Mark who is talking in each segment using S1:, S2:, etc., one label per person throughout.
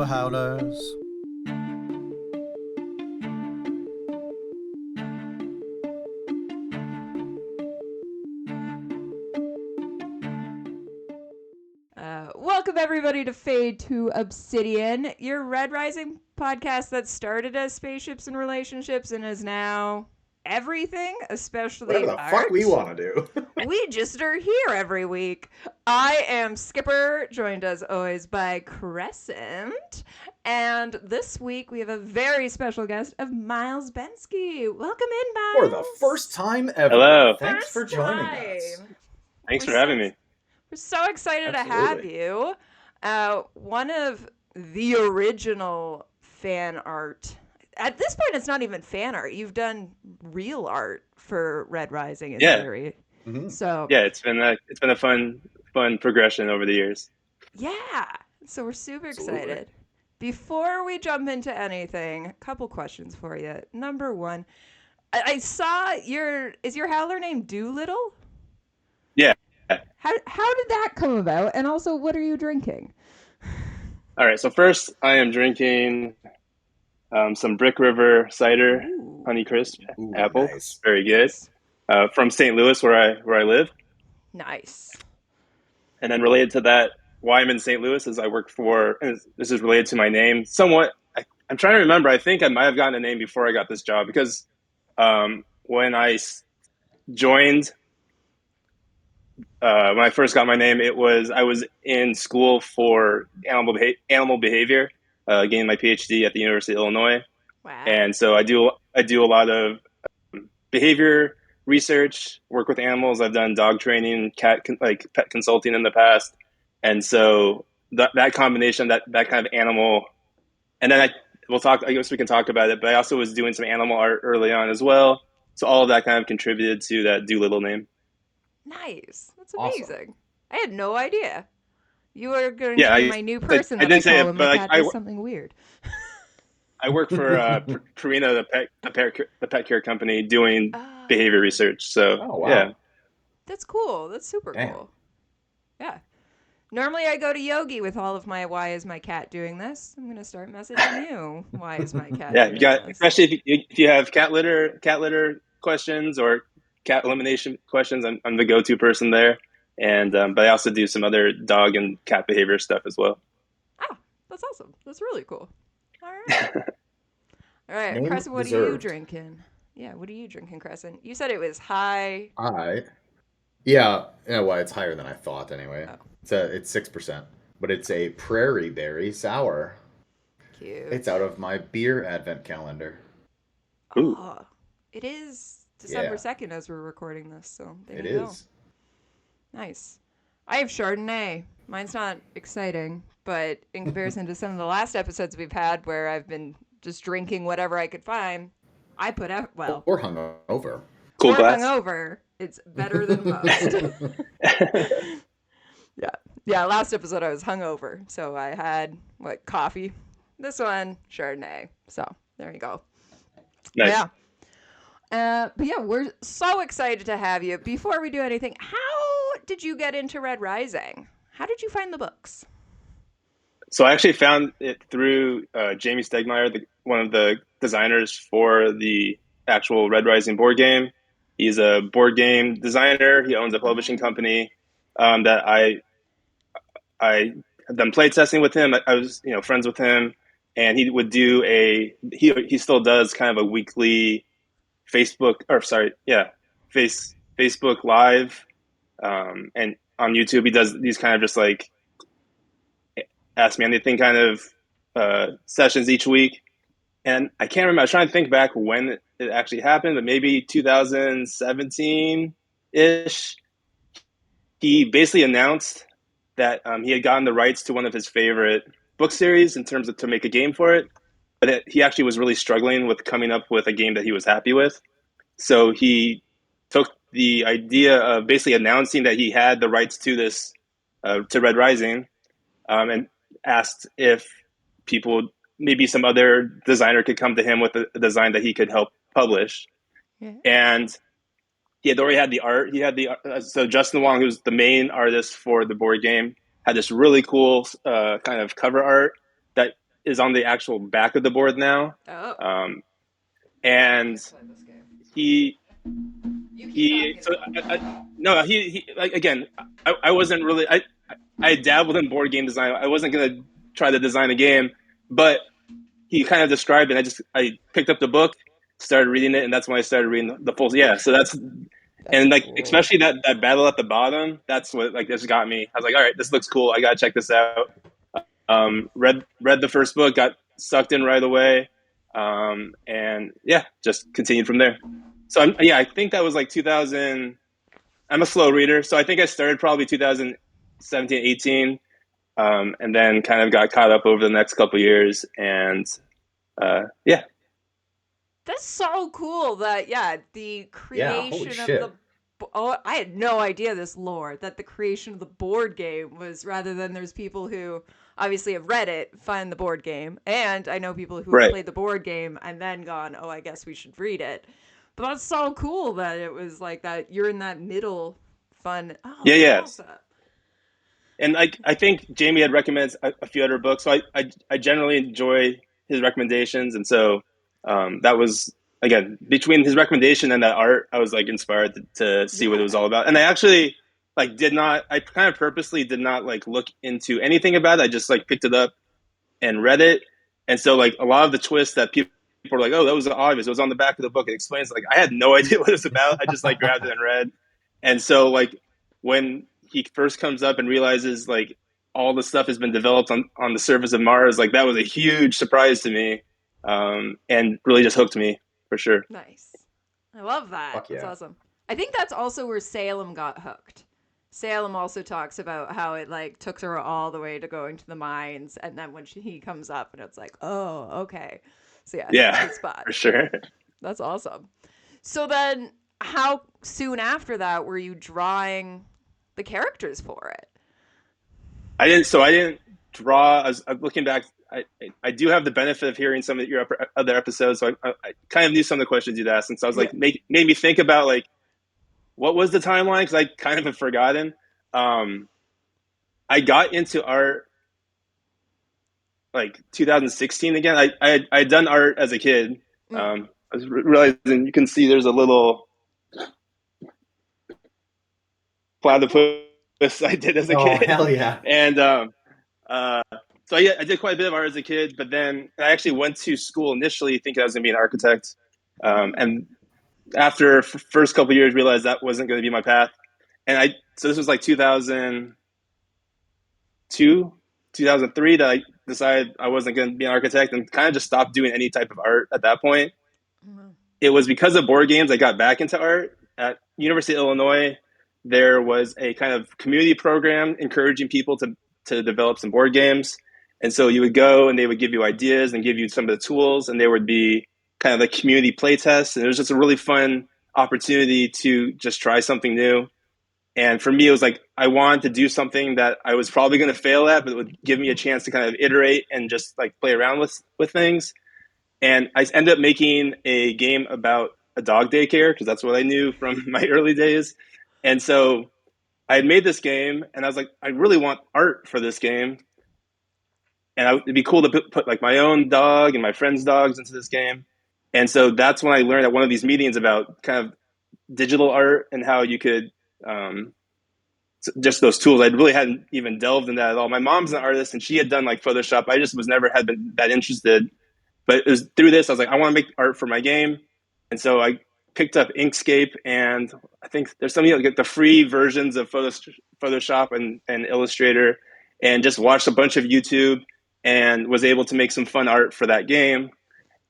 S1: Howlers.
S2: Welcome everybody to Fade to Obsidian, your Red Rising podcast that started as spaceships and relationships and is now everything, especially
S3: whatever the
S2: art.
S3: fuck we want to do.
S2: We just are here every week. I am Skipper, joined as always by Crescent, and this week we have a very special guest of Miles Bensky. Welcome in, Miles.
S3: For the first time ever.
S4: Hello.
S3: Thanks for joining us.
S4: Thanks for having me.
S2: We're so excited to have you. One of the original fan art. At this point, it's not even fan art. You've done real art for Red Rising in theory.
S3: Mm-hmm.
S2: So
S4: yeah, it's been a fun progression over the years.
S2: Yeah, so we're super excited. Before we jump into anything, a couple questions for you. Number one, I saw is your Howler name Doolittle?
S4: Yeah.
S2: How did that come about? And also, what are you drinking?
S4: All right. So first, I am drinking some Brick River cider, Honeycrisp apple.
S3: Nice.
S4: Very good. From St. Louis, where I live.
S2: Nice.
S4: And then related to that, why I'm in St. Louis is I work for. And this is related to my name somewhat. I'm trying to remember. I think I might have gotten a name before I got this job because when I joined. When I first got my name, I was in school for animal behavior, getting my PhD at the University of Illinois.
S2: Wow.
S4: And so I do a lot of behavior research, work with animals. I've done dog training, pet consulting in the past, and so that combination, that kind of animal, and then I guess we can talk about it. But I also was doing some animal art early on as well, so all of that kind of contributed to that Doolittle name.
S2: Nice. That's
S3: Awesome.
S2: amazing. I had no idea. You are going
S4: Yeah,
S2: to be my new person
S4: I
S2: that
S4: didn't say
S2: follow
S4: it,
S2: when
S4: but
S2: my
S4: like,
S2: cat does something weird.
S4: I work for Purina, the pet care company, doing behavior research. So,
S3: wow.
S4: Yeah.
S2: That's cool. That's super cool. Yeah. Normally I go to Yogi with all of my why is my cat doing this? I'm going to start messaging you. Why is my cat doing this?
S4: Especially if you have cat litter questions or cat elimination questions, I'm the go-to person there. And but I also do some other dog and cat behavior stuff as well.
S2: Ah, that's awesome. That's really cool. All right. All right,
S3: Name
S2: Crescent, what
S3: deserved.
S2: are you drinking? Yeah, what are you drinking, Crescent? You said it was high.
S3: Yeah, well, it's higher than I thought anyway.
S2: Oh.
S3: It's 6%, but it's a Prairie Berry Sour.
S2: Cute.
S3: It's out of my beer advent calendar.
S2: Oh, it is December 2nd as we're recording this, so there you go. Nice. I have Chardonnay. Mine's not exciting, but in comparison to some of the last episodes we've had where I've been just drinking whatever I could find, I put out, well.
S3: Or hungover.
S4: Cool
S2: or
S4: glass.
S2: hungover. It's better than most. Yeah, last episode I was hungover, so I had, coffee. This one, Chardonnay. So, there you go.
S4: Nice.
S2: Yeah. But yeah, we're so excited to have you. Before we do anything, how did you get into Red Rising? How did you find the books?
S4: So I actually found it through Jamie Stegmeyer, one of the designers for the actual Red Rising board game. He's a board game designer. He owns a publishing company that I have done play testing with him. I was friends with him, and he would do he still does kind of a weekly Facebook Live, and on YouTube he does these kind of just like Ask Me Anything kind of sessions each week. And I can't remember. I was trying to think back when it actually happened, but maybe 2017-ish. He basically announced that he had gotten the rights to one of his favorite book series in terms of to make a game for it. But he actually was really struggling with coming up with a game that he was happy with. So he took the idea of basically announcing that he had the rights to this, to Red Rising, and asked if maybe some other designer could come to him with a design that he could help publish.
S2: Yeah.
S4: And he had already had the art. So Justin Wong, who's the main artist for the board game, had this really cool kind of cover art that is on the actual back of the board now.
S2: Oh.
S4: And
S2: Play this game.
S4: he
S2: You keep
S4: he
S2: talking
S4: so
S2: though.
S4: no he like again I wasn't really I dabbled in board game design. I wasn't gonna try to design a game, but he kind of described it. I picked up the book, started reading it, and that's when I started reading the full. Yeah, so that's
S2: That's
S4: and like
S2: cool.
S4: especially that battle at the bottom. That's what like this got me. I was like, all right, this looks cool. I gotta check this out. Read the first book, got sucked in right away, and yeah, just continued from there. So I think that was like 2000. I'm a slow reader, so I think I started probably 2017, 18, and then kind of got caught up over the next couple of years, and yeah.
S2: That's so cool that, yeah, the
S3: Yeah, holy
S2: creation of the.
S3: shit.
S2: Oh, I had no idea this lore, that the creation of the board game was rather than there's people who obviously have read it, find the board game. And I know people who have
S4: Right.
S2: played the board game and then gone, oh, I guess we should read it. But that's so cool that it was like that. You're in that middle fun. Oh,
S4: Yeah,
S2: I
S4: yeah.
S2: love that.
S4: And I think Jamie had recommended a few other books, so I generally enjoy his recommendations, and so that was again between his recommendation and that art, I was like inspired to see what it
S2: Yeah.
S4: was all about. And I actually like did not, I kind of purposely did not like look into anything about it. I just like picked it up and read it, and so like a lot of the twists that people were like, oh, that was obvious. It was on the back of the book. It explains. Like I had no idea what it was about. I just like grabbed it and read, and so like when he first comes up and realizes like all the stuff has been developed on the surface of Mars, like that was a huge surprise to me, and really just hooked me for sure.
S2: Nice. I love that.
S3: Fuck
S2: That's
S3: yeah.
S2: awesome. I think that's also where Salem got hooked. Salem also talks about how it like took her all the way to going to the mines, and then when he comes up, and it's like, oh, okay. So yeah, that's
S4: Yeah,
S2: the spot.
S4: for sure.
S2: That's awesome. So then, how soon after that were you drawing the characters for it?
S4: I didn't draw. I'm looking back. I do have the benefit of hearing some of your other episodes, so I kind of knew some of the questions you'd asked, and so I was
S2: Yeah.
S4: like, made me think about like what was the timeline because I kind of have forgotten. Um, I got into art like 2016 again. I had done art as a kid.
S2: Mm.
S4: I was realizing you can see there's a little
S2: Oh, cool.
S4: platypus I did as a
S3: Oh,
S4: kid,
S3: hell yeah.
S4: and uh, so yeah, I did quite a bit of art as a kid. But then I actually went to school initially thinking I was going to be an architect, and after first couple of years realized that wasn't going to be my path. And so this was like 2002, 2003 that I decided I wasn't going to be an architect and kind of just stopped doing any type of art at that point.
S2: Mm-hmm.
S4: It was because of board games I got back into art. At University of Illinois, there was a kind of community program encouraging people to develop some board games. And so you would go and they would give you ideas and give you some of the tools, and there would be kind of the community play tests. And it was just a really fun opportunity to just try something new. And for me, it was like I wanted to do something that I was probably going to fail at, but it would give me a chance to kind of iterate and just like play around with things. And I ended up making a game about a dog daycare because that's what I knew from my early days. And so I had made this game, and I was like, I really want art for this game, and it'd be cool to put like my own dog and my friends' dogs into this game. And so that's when I learned at one of these meetings about kind of digital art and how you could just those tools. I really hadn't even delved in that at all. My mom's an artist, and she had done like Photoshop. I just was never had been that interested. But it was through this I was like, I want to make art for my game, and so I picked up Inkscape, and I think there's some like the free versions of Photoshop and Illustrator, and just watched a bunch of YouTube and was able to make some fun art for that game.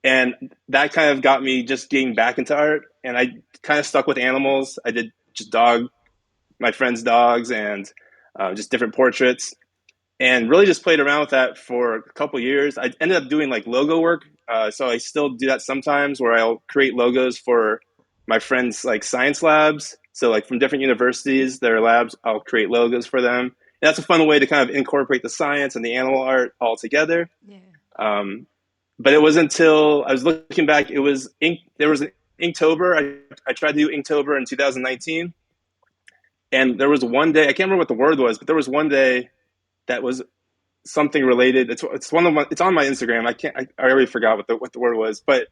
S4: And that kind of got me just getting back into art. And I kind of stuck with animals. I did just my friends' dogs, and just different portraits, and really just played around with that for a couple years. I ended up doing like logo work, so I still do that sometimes, where I'll create logos for my friends' like science labs. So like from different universities, their labs, I'll create logos for them. And that's a fun way to kind of incorporate the science and the animal art all together.
S2: Yeah.
S4: Um, but it was until I was looking back, it was there was an Inktober. I tried to do Inktober in 2019, and there was one day I can't remember what the word was, but there was one day that was something related. It's one of my. It's on my Instagram. I already forgot what the word was, but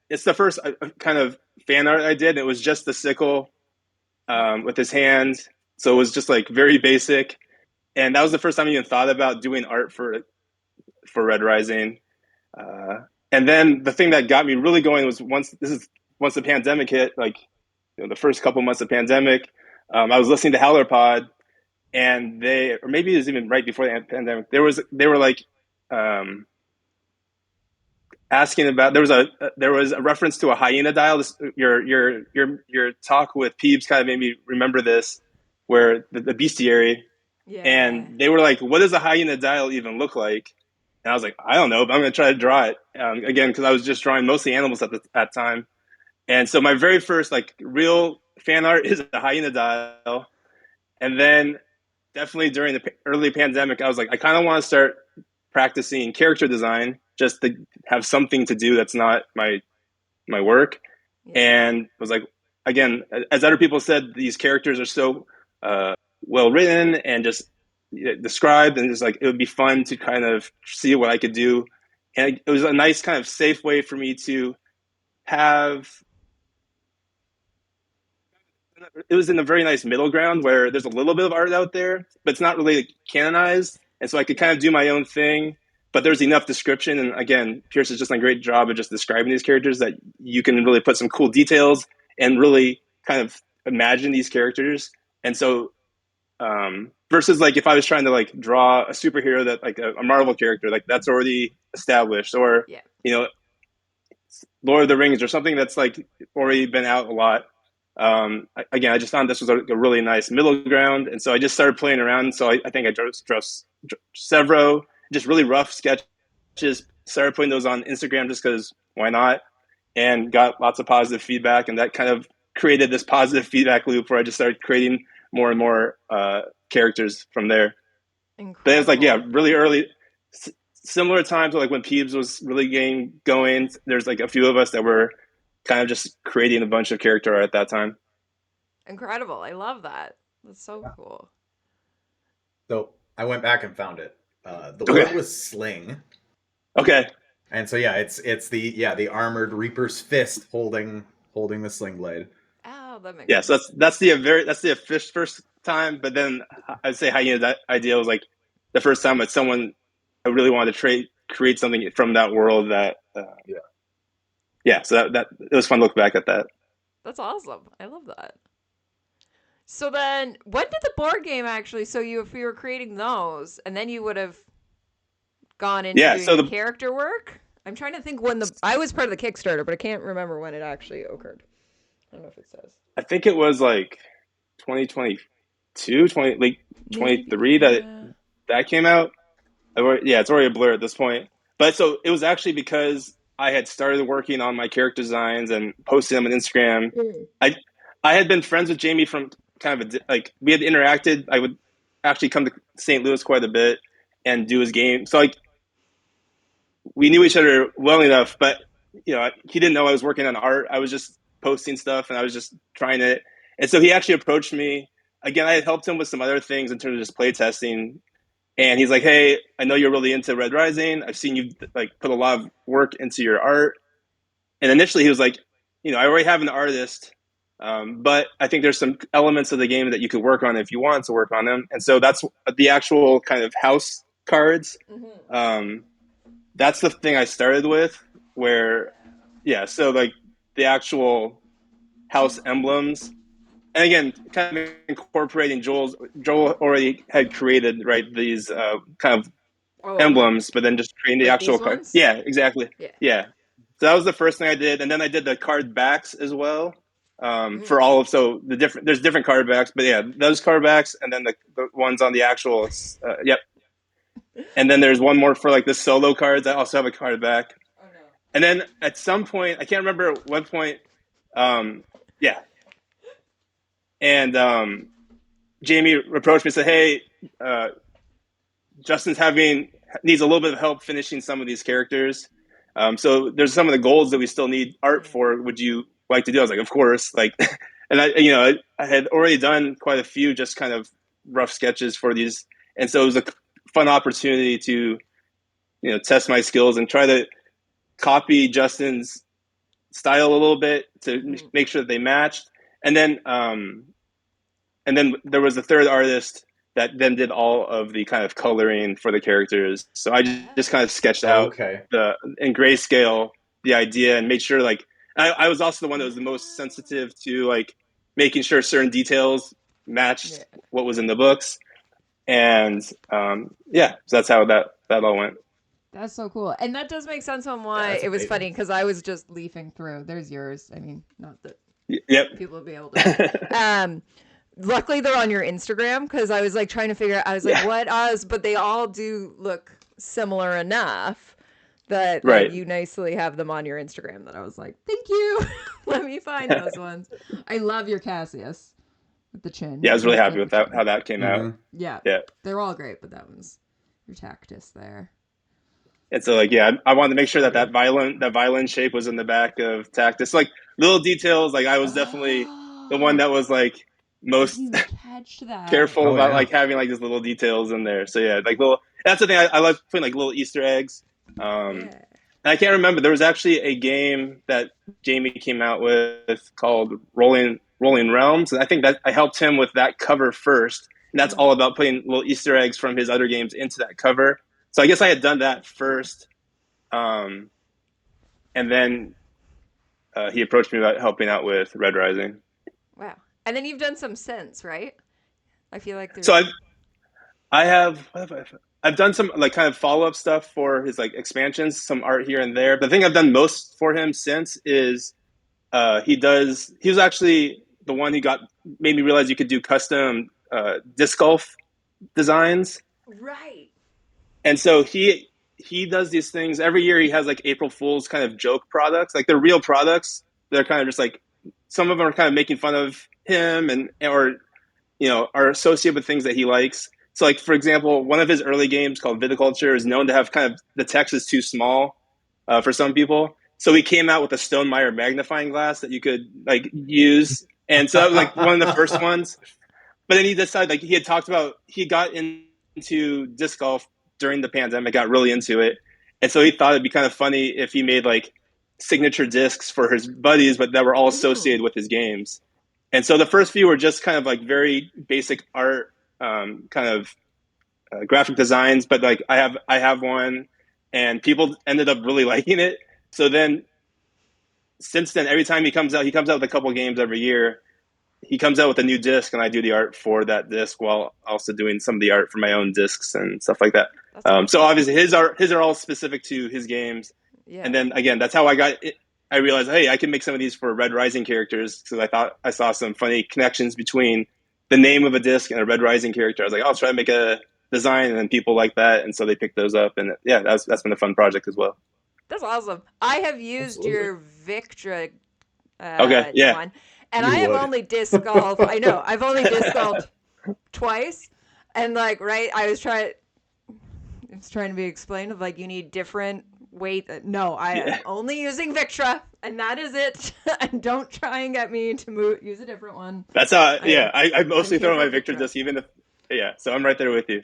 S4: it's the first kind of fan art I did. It was just the sickle with his hand, so it was just like very basic. And that was the first time I even thought about doing art for Red Rising. And then the thing that got me really going was once the pandemic hit, like the first couple months of pandemic, I was listening to Howler Pod, and or maybe it was even right before the pandemic. They were like asking about there was a reference to a hyena dial. Your talk with Peebs kind of made me remember this, where the bestiary,
S2: Yeah.
S4: and they were like, "What does a hyena dial even look like?" And I was like, "I don't know, but I'm going to try to draw it again because I was just drawing mostly animals at that time." And so my very first like real fan art is a hyena dial, and then definitely during the early pandemic, I was like, I kind of want to start practicing character design just to have something to do that's not my work.
S2: Yeah.
S4: And was like, again, as other people said, these characters are so well written and just described, and just like it would be fun to kind of see what I could do. And it was a nice kind of safe way for me to have. It was in a very nice middle ground where there's a little bit of art out there, but it's not really canonized. And so I could kind of do my own thing, but there's enough description. And again, Pierce has just done a great job of just describing these characters that you can really put some cool details and really kind of imagine these characters. And so, versus like if I was trying to like draw a superhero that like a Marvel character, like that's already established, or,
S2: Yeah.
S4: you know, Lord of the Rings or something that's like already been out a lot. Again, I just found this was a really nice middle ground, and so I just started playing around. So I think I drew several just really rough sketches. Started putting those on Instagram just because why not, and got lots of positive feedback, and that kind of created this positive feedback loop where I just started creating more and more characters from there. But it was like, yeah,
S2: Incredible.
S4: really early, similar time to like when Peebs was really getting going. There's like a few of us that were kind of just creating a bunch of character art at that time.
S2: Incredible. I love that. That's so cool.
S3: So I went back and found it. The
S4: Okay.
S3: word was sling.
S4: Okay.
S3: And so yeah, it's the armored Reaper's fist holding the sling blade.
S2: Oh, that makes
S4: Yeah. So
S2: sense.
S4: that's the first time. But then I'd say Hyena idea was like the first time that someone I really wanted to create something from that world that yeah. So that it was fun to look back at that.
S2: That's awesome. I love that. So then, when did the board game actually? So if you were creating those, and then you would have gone into
S4: Yeah.
S2: doing
S4: So
S2: the
S4: the
S2: character work. I'm trying to think when I was part of the Kickstarter, but I can't remember when it actually occurred. I don't know if it says.
S4: I think it was like 2022, 20 like
S2: Maybe,
S4: 23
S2: yeah.
S4: that came out. Yeah, it's already a blur at this point. But so it was actually because I had started working on my character designs and posting them on Instagram.
S2: Mm.
S4: I I had been friends with Jamie from kind of like we had interacted. I would actually come to St. Louis quite a bit and do his game. So like we knew each other well enough, but he didn't know I was working on art. I was just posting stuff and I was just trying it. And so he actually approached me. Again, I had helped him with some other things in terms of just play testing. And he's like, "Hey, I know you're really into Red Rising. I've seen you like put a lot of work into your art." And initially, he was like, "I already have an artist, but I think there's some elements of the game that you could work on if you want to work on them." And so that's the actual kind of house cards.
S2: Mm-hmm.
S4: That's the thing I started with. Where, yeah, so like the actual house emblems, and again, kind of incorporating Joel already had created right these kind of
S2: Oh,
S4: emblems, but then just creating the
S2: like
S4: actual
S2: these
S4: card.
S2: ones?
S4: Yeah, exactly.
S2: Yeah.
S4: Yeah. So that was the first thing I did, and then I did the card backs as well.
S2: Mm.
S4: For all of there's different card backs, but yeah, those card backs, and then the ones on the actual. Yep. And then there's one more for like the solo cards. I also have a card back.
S2: Oh no.
S4: And then at some point, I can't remember at what point. Yeah. And Jamie approached me and said, "Hey, uh, Justin's needs a little bit of help finishing some of these characters. So there's some of the goals that we still need art for. Would you like to do?" I was like, "Of course!" Like, and I had already done quite a few just kind of rough sketches for these, and so it was fun opportunity to, test my skills and try to copy Justin's style a little bit to make sure that they matched. And then there was a third artist that then did all of the kind of coloring for the characters. So I just kind of sketched out in grayscale the idea and made sure I was also the one that was the most sensitive to making sure certain details matched what was in the books. And so that's how that all went.
S2: That's so cool. And that does make sense on why it was funny, because I was just leafing through. There's yours. I mean, not that people will be able to. Luckily, they're on your Instagram, because I was trying to figure out, I was what Oz? But they all do look similar enough that you nicely have them on your Instagram that I was like, thank you. Let me find those ones. I love your Cassius with the chin.
S4: Yeah, I was really happy with how that came out.
S2: Yeah. They're all great, but that one's your Tactus there.
S4: And so I wanted to make sure that violin shape was in the back of Tactus. Little details, I was definitely the one that was most careful about having these little details in there. So that's the thing. I like putting little Easter eggs. And I can't remember, there was actually a game that Jamie came out with called Rolling Realms. And I think that I helped him with that cover first. And that's all about putting little Easter eggs from his other games into that cover. So I guess I had done that first. And then he approached me about helping out with Red Rising.
S2: Wow. And then you've done some since, right? I feel like there's...
S4: So I've done some kind of follow-up stuff for his expansions, some art here and there. But the thing I've done most for him since is he was actually the one who made me realize you could do custom disc golf designs.
S2: Right.
S4: And so he does these things every year. He has April Fool's kind of joke products, they're real products. They're kind of just some of them are kind of making fun of him or are associated with things that he likes. So for example, one of his early games called Viticulture is known to have kind of the text is too small for some people. So he came out with a Stonemaier magnifying glass that you could use. And so that was one of the first ones. But then he decided he had talked about, he got into disc golf during the pandemic, got really into it. And so he thought it'd be kind of funny if he made signature discs for his buddies, but that were all associated with his games. And so the first few were just kind of very basic art, kind of graphic designs. But I have one, and people ended up really liking it. So then, since then, every time he comes out with a couple games every year. He comes out with a new disc, and I do the art for that disc while also doing some of the art for my own discs and stuff like that. So obviously his are all specific to his games. Yeah. And then again, that's how I realized, hey, I can make some of these for Red Rising characters, because I thought I saw some funny connections between the name of a disc and a Red Rising character. I was I'll try to make a design, and then people like that, and so they picked those up, and that's been a fun project as well.
S2: That's awesome. I have used your Victra one. And I have only disc golf. I know. I've only disc golfed twice. And I was trying to be explained of you need different weight. No, I am only using Victra, and that is it. And don't try and get me to use a different one.
S4: That's how. I mostly throw my Victra disc, even if. Yeah, so I'm right there with you.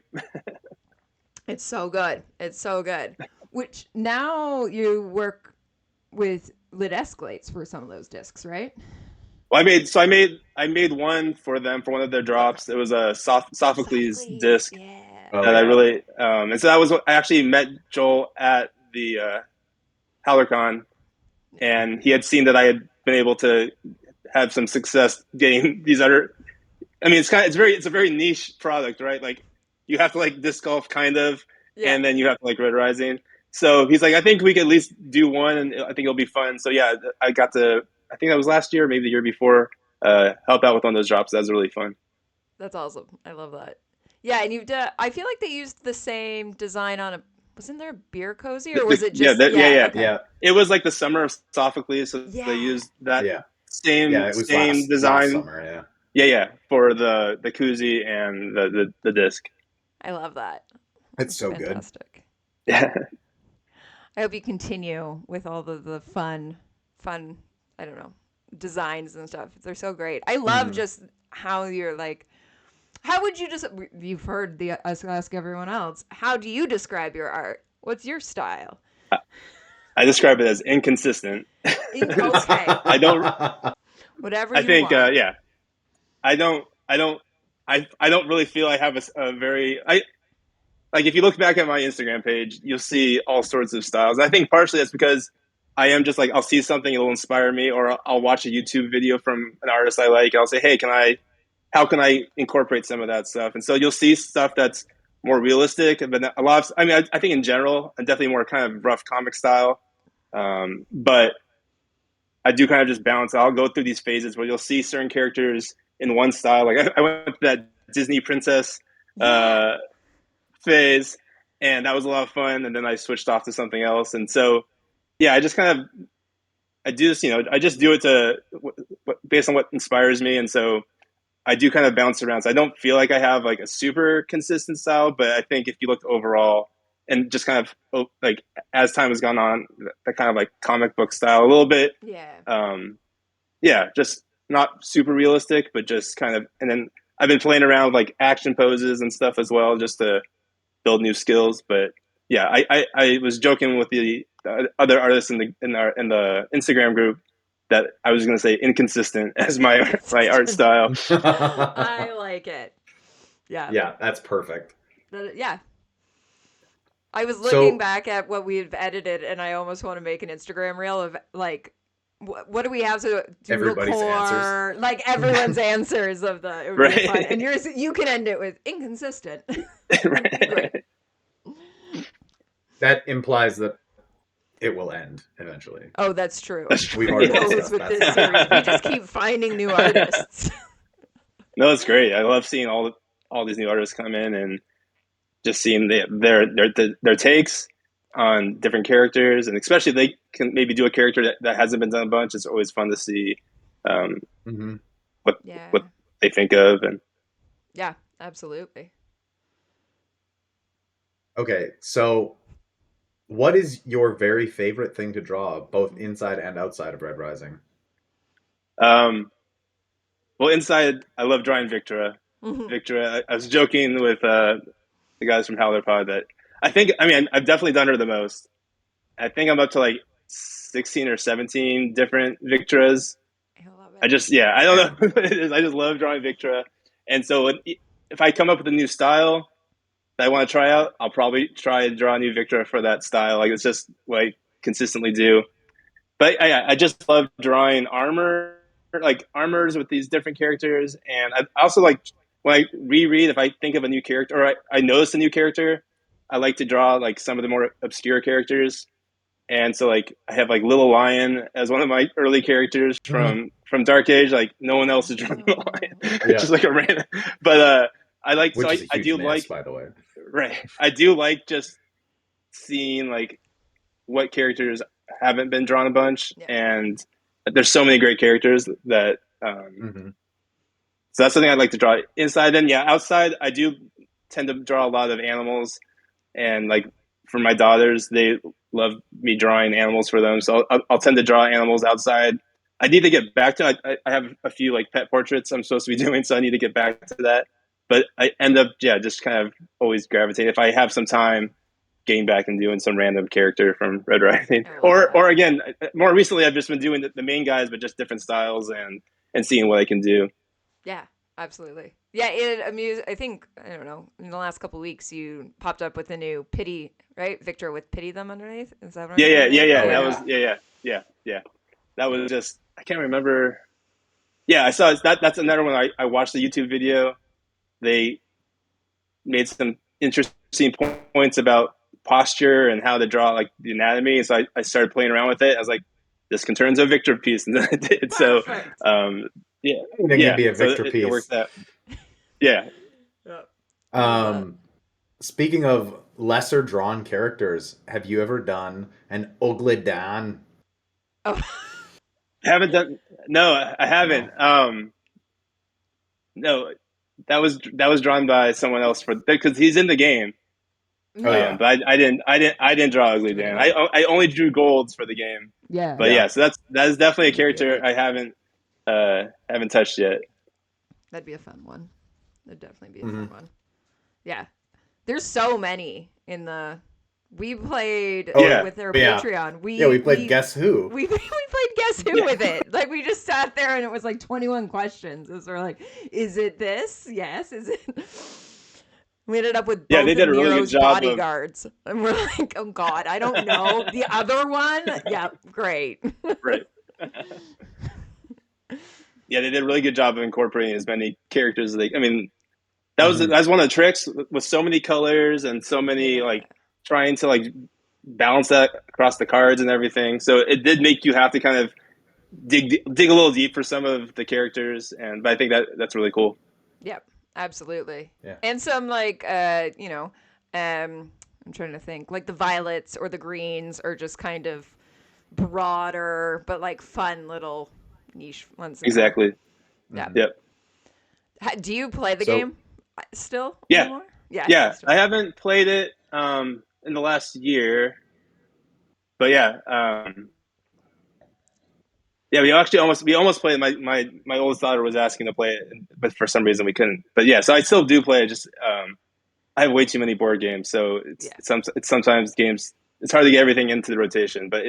S2: It's so good. It's so good. Which now you work with lid escalates for some of those discs, right?
S4: Well, I made one for them for one of their drops. It was a Sophocles disc that I really and so that was what I actually met Joel at the HowlerCon, and he had seen that I had been able to have some success getting these other. I mean, it's a very niche product, right? You have to disc golf kind of, and then you have to Red Rising. So he's I think we could at least do one, and I think it'll be fun. So I got to. I think that was last year, maybe the year before, help out with one of those drops. That was really fun.
S2: That's awesome. I love that. Yeah, and you've done, I feel like they used the same design on wasn't there a beer cozy, or was it just...
S4: Yeah. It was the Summer of Sophocles, so they used that same design.
S3: Last summer,
S4: for the koozie and the disc.
S2: I love that.
S3: It's so
S2: fantastic.
S4: Good. Yeah.
S2: I hope you continue with all the fun, I don't know, designs and stuff. They're so great. I love just how you're How would you just? You've heard us ask everyone else. How do you describe your art? What's your style?
S4: I describe it as inconsistent.
S2: Okay.
S4: I don't.
S2: Whatever
S4: I
S2: you
S4: think.
S2: want.
S4: Yeah. I don't. I don't. I don't really feel I have a very. I like if you look back at my Instagram page, you'll see all sorts of styles. I think partially that's because I am just like I'll see something, it'll inspire me, or I'll watch a YouTube video from an artist I like, and I'll say, hey, how can I incorporate some of that stuff? And so you'll see stuff that's more realistic, but a lot of, I mean, I think in general, I'm definitely more kind of rough comic style. But I do kind of just balance. I'll go through these phases where you'll see certain characters in one style. Like I went to that Disney princess uh, phase, and that was a lot of fun. And then I switched off to something else. And so, yeah, I just kind of I do this. I just do it to based on what inspires me. And so I do kind of bounce around. So I don't feel like I have like a super consistent style, but I think if you look overall and just kind of like as time has gone on, the kind of like comic book style a little bit.
S2: Yeah.
S4: Yeah, just not super realistic, but just kind of. And then I've been playing around with like action poses and stuff as well, just to build new skills. But yeah, I was joking with the other artists in the Instagram group that I was going to say inconsistent as my art style.
S2: I like it. Yeah.
S3: Yeah, that's perfect.
S2: Yeah. I was looking back at what we've edited, and I almost want to make an Instagram reel of like, what do we have to do?
S3: Everybody's answers,
S2: like everyone's answers of the. It would
S4: right.
S2: be fun. And yours, you can end it with inconsistent.
S4: Right.
S3: That implies that it will end eventually.
S2: Oh, that's true.
S3: We've already
S2: discussed with this series. We just keep finding new artists.
S4: No, it's great. I love seeing all these new artists come in and just seeing their takes on different characters, and especially if they can maybe do a character that hasn't been done a bunch. It's always fun to see what they think of. And
S2: yeah, absolutely.
S3: Okay, so what is your very favorite thing to draw, both inside and outside of Red Rising?
S4: Well, inside, I love drawing Victra. Victra, I was joking with the guys from Howler Pod that I've definitely done her the most. I think I'm up to like 16 or 17 different Victras.
S2: I love it.
S4: I don't know what it is. I just love drawing Victra. And so if I come up with a new style that I want to try out, I'll probably try and draw a new Victra for that style. Like it's just what I consistently do. But I just love drawing armor, like armors with these different characters. And I also like when I reread, if I think of a new character or I notice a new character, I like to draw like some of the more obscure characters. And so like I have like Little Lion as one of my early characters from Dark Age. Like no one else is drawing Little Lion. It's just like a random. But I like
S3: Which
S4: so
S3: is a huge
S4: do
S3: miss,
S4: like
S3: by the way.
S4: Right. I do like just seeing like what characters haven't been drawn a bunch, and there's so many great characters that so that's something I'd like to draw inside. Then outside I do tend to draw a lot of animals, and like for my daughters, they love me drawing animals for them, so I'll tend to draw animals outside. I need to get back to I have a few like pet portraits I'm supposed to be doing, so I need to get back to that, but I end up just kind of always gravitate if I have some time getting back and doing some random character from Red Rising. Or again, more recently, I've just been doing the main guys, but just different styles and seeing what I can do.
S2: Yeah, absolutely. Yeah, it amused. I think I don't know. In the last couple of weeks, you popped up with a new pity, right? Victor with pity them underneath. Is that right?
S4: Yeah. That was yeah. That was just I can't remember. Yeah, I saw that. That's another one. I watched the YouTube video. They made some interesting points about posture and how to draw like the anatomy. And so I started playing around with it. I was like, this can turn into a Victor piece, and then I did.
S2: Perfect.
S4: So
S3: It can be a Victor piece.
S4: It worked out. Yeah.
S3: Speaking of lesser drawn characters, have you ever done an Ogledan?
S2: Oh.
S4: No, I haven't. No, that was drawn by someone else because he's in the game. But I didn't draw Ugly Dan. I only drew golds for the game.
S2: Yeah.
S4: But so that is definitely a character I haven't touched yet.
S2: That'd be a fun one. That'd definitely be a fun one. Yeah. There's so many in the. We played with our Patreon.
S3: We played Guess Who.
S2: We played Guess Who with it. Like, we just sat there and it was like 21 questions. It was sort of like, is it this? Yes. Is it? We ended up with both
S4: they did a really good job
S2: bodyguards. And we're like, oh, God, I don't know. The other one? Yeah, great.
S4: Right. Yeah, they did a really good job of incorporating as many characters as they. I mean, that's one of the tricks with so many colors and so many like trying to like balance that across the cards and everything. So it did make you have to kind of dig a little deep for some of the characters, but I think that's really cool.
S2: Yep, absolutely.
S3: Yeah.
S2: And some like I'm trying to think, like the violets or the greens are just kind of broader but like fun little niche ones.
S4: Exactly.
S2: Yeah.
S4: Yep.
S2: Do you play the game still?
S4: Yeah.
S2: Anymore?
S4: Yeah. I haven't played it in the last year, but we almost played it. My oldest daughter was asking to play it, but for some reason we couldn't. But yeah, so I still do play it. Just I have way too many board games, so it's sometimes games. It's hard to get everything into the rotation, but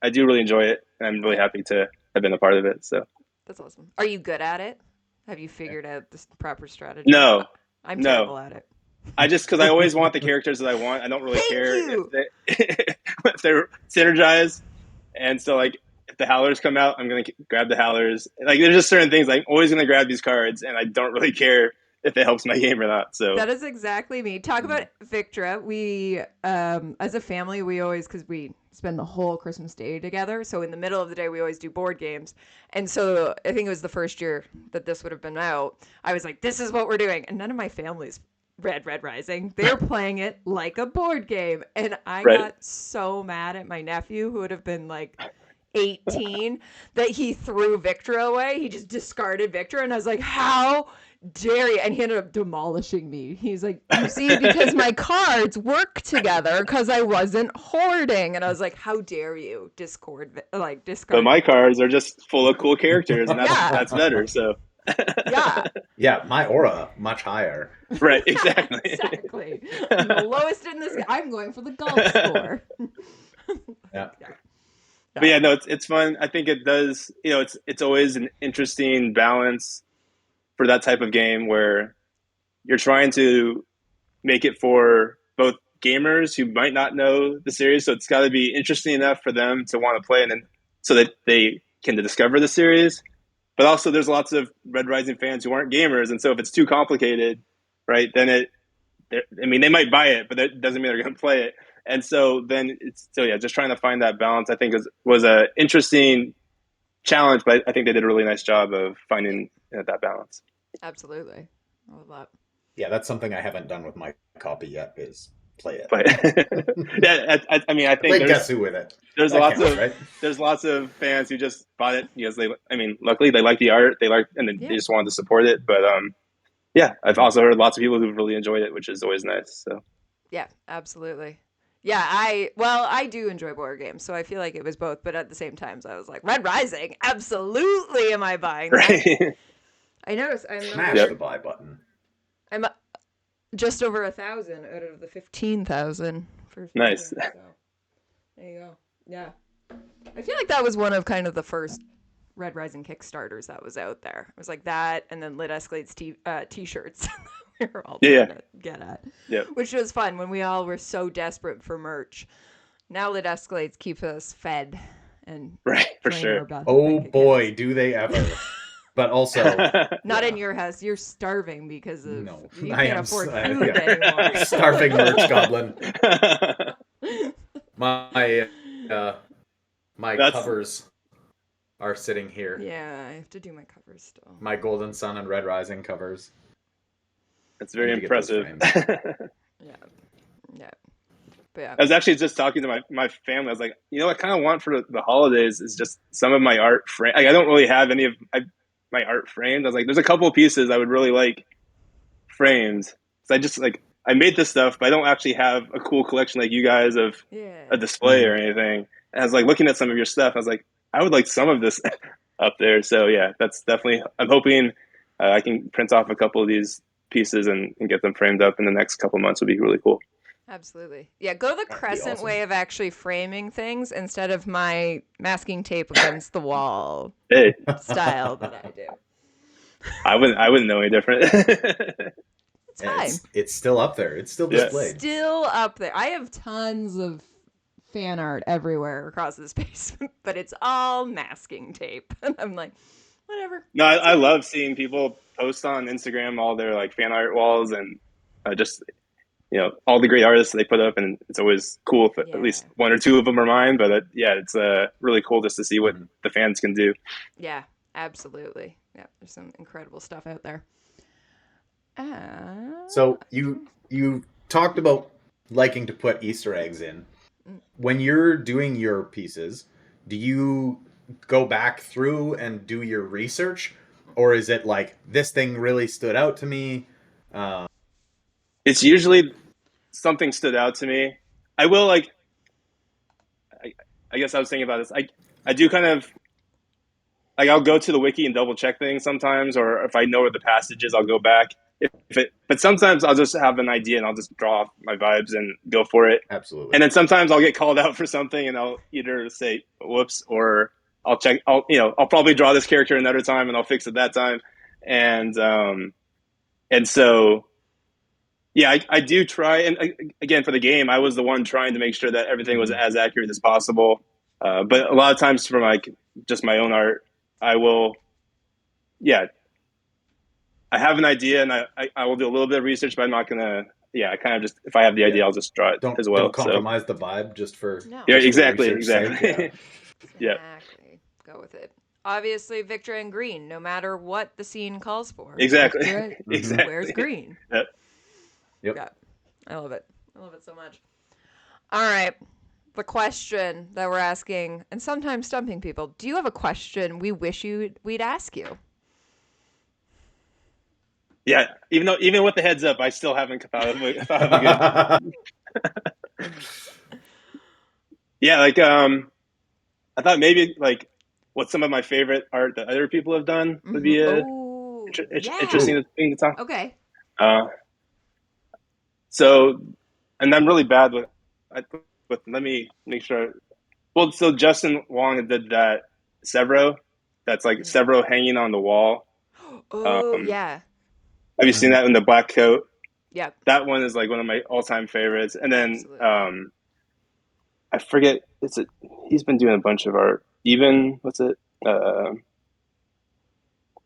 S4: I do really enjoy it, and I'm really happy to have been a part of it. So
S2: that's awesome. Are you good at it? Have you figured out the proper strategy?
S4: No,
S2: I'm terrible at it.
S4: Because I always want the characters that I want. I don't really care if they're synergized, and so like if the Howlers come out, I'm gonna grab the Howlers. Like there's just certain things I'm always gonna grab these cards, and I don't really care if it helps my game or not. So
S2: that is exactly me. Talk about Victra. We, as a family, we always, because we spend the whole Christmas Day together. So in the middle of the day, we always do board games. And so I think it was the first year that this would have been out. I was like, this is what we're doing. And none of my family's read Red Rising. They're playing it like a board game. And I got so mad at my nephew, who would have been like 18, that he threw Victra away. He just discarded Victra. And I was like, how dare you? And he ended up demolishing me. He's like, you see, because my cards work together because I wasn't hoarding. And I was like, how dare you discard.
S4: But my cards are just full of cool characters, and that's better. So
S3: yeah, my aura much higher.
S4: Right, exactly.
S2: Exactly. I'm the lowest in this. I'm going for the golf score.
S3: Yeah.
S4: But yeah, no, it's fun. I think it does. It's always an interesting balance for that type of game where you're trying to make it for both gamers who might not know the series, so it's got to be interesting enough for them to want to play, and then so that they can discover the series. But also, there's lots of Red Rising fans who aren't gamers, and so if it's too complicated, right, then they might buy it, but that doesn't mean they're going to play it. And so then just trying to find that balance, I think was a interesting challenge, but I think they did a really nice job of finding that balance.
S2: Absolutely. I love that.
S3: Yeah, that's something I haven't done with my copy yet, is play it.
S4: I mean, I think
S3: Guess Who with it.
S4: There's lots of fans who just bought it because luckily they like the art, they just wanted to support it. But I've also heard lots of people who've really enjoyed it, which is always nice. So
S2: yeah, absolutely. Yeah, I do enjoy board games, so I feel like it was both. But at the same time, I was like, Red Rising, absolutely, am I buying that?
S4: Right.
S2: I noticed
S3: smash the buy button.
S2: I'm just over 1,000 out of the 15,000 for
S4: nice.
S2: So, there you go. Yeah, I feel like that was one of kind of the first Red Rising Kickstarters that was out there. It was like that, and then Lit Escalade's t-shirts. We were all trying to get at.
S4: Yeah.
S2: Which was fun when we all were so desperate for merch. Now Lit Escalade's keep us fed and
S4: right for sure.
S3: Oh boy, do they ever! But also,
S2: not in your house. You're starving because of you
S3: I
S2: can't afford food anymore.
S3: Starving merch goblin. My covers are sitting here.
S2: Yeah, I have to do my covers still.
S3: My Golden Sun and Red Rising covers.
S4: That's very impressive.
S2: Yeah. But yeah.
S4: I was actually just talking to my family. I was like, what I kind of want for the holidays is just some of my art frame. I don't really have any of my art framed. I was like, there's a couple of pieces I would really like framed. So I made this stuff, but I don't actually have a cool collection like you guys of a display or anything. And I was like looking at some of your stuff. I was like, I would like some of this up there. So yeah, that's definitely. I'm hoping I can print off a couple of these pieces and get them framed up in the next couple months would be really cool.
S2: Absolutely. Yeah, go the crescent way of actually framing things instead of my masking tape against the wall style that I do.
S4: I wouldn't know any different.
S2: It's fine.
S3: It's still up there. It's still displayed.
S2: Still up there. I have tons of fan art everywhere across this basement, but it's all masking tape. And I'm like, whatever.
S4: No, I love seeing people post on Instagram all their like fan art walls and just all the great artists they put up, and it's always cool if at least one or two of them are mine. But it's really cool just to see what the fans can do.
S2: Yeah, absolutely. Yeah, there's some incredible stuff out there.
S3: So you talked about liking to put Easter eggs in. When you're doing your pieces, do you go back through and do your research, or is it like this thing really stood out to me?
S4: It's usually something stood out to me. I will I guess I was thinking about this. I do kind of I'll go to the wiki and double check things sometimes, or if I know where the passage is, I'll go back. But sometimes I'll just have an idea and I'll just draw my vibes and go for it.
S3: Absolutely.
S4: And then sometimes I'll get called out for something and I'll either say whoops, or I'll probably draw this character another time and I'll fix it that time. And so yeah, I do try. And again, for the game, I was the one trying to make sure that everything was as accurate as possible. But a lot of times for just my own art, I will, I have an idea and I will do a little bit of research, but I'm not going to, I kind of just, if I have the idea, I'll just draw it as well.
S3: Don't compromise the vibe just for...
S2: No.
S4: Yeah, exactly.
S2: Yeah. Go with it. Obviously, Victor and green, no matter what the scene calls for.
S4: Exactly.
S2: Victor wears green.
S3: Yep.
S2: Yeah. I love it. I love it so much. All right. The question that we're asking, and sometimes stumping people, do you have a question we wish we'd ask you?
S4: Yeah, even with the heads up, I still haven't thought of a good. Yeah, I thought maybe what some of my favorite art that other people have done would be interesting thing to talk.
S2: Okay.
S4: So, and I'm really bad with. Let me make sure. Well, so Justin Wong did that Severo. That's Severo hanging on the wall.
S2: Oh yeah.
S4: Have you seen that in the black coat?
S2: Yeah.
S4: That one is one of my all-time favorites. And then I forget, he's been doing a bunch of art. Even what's it?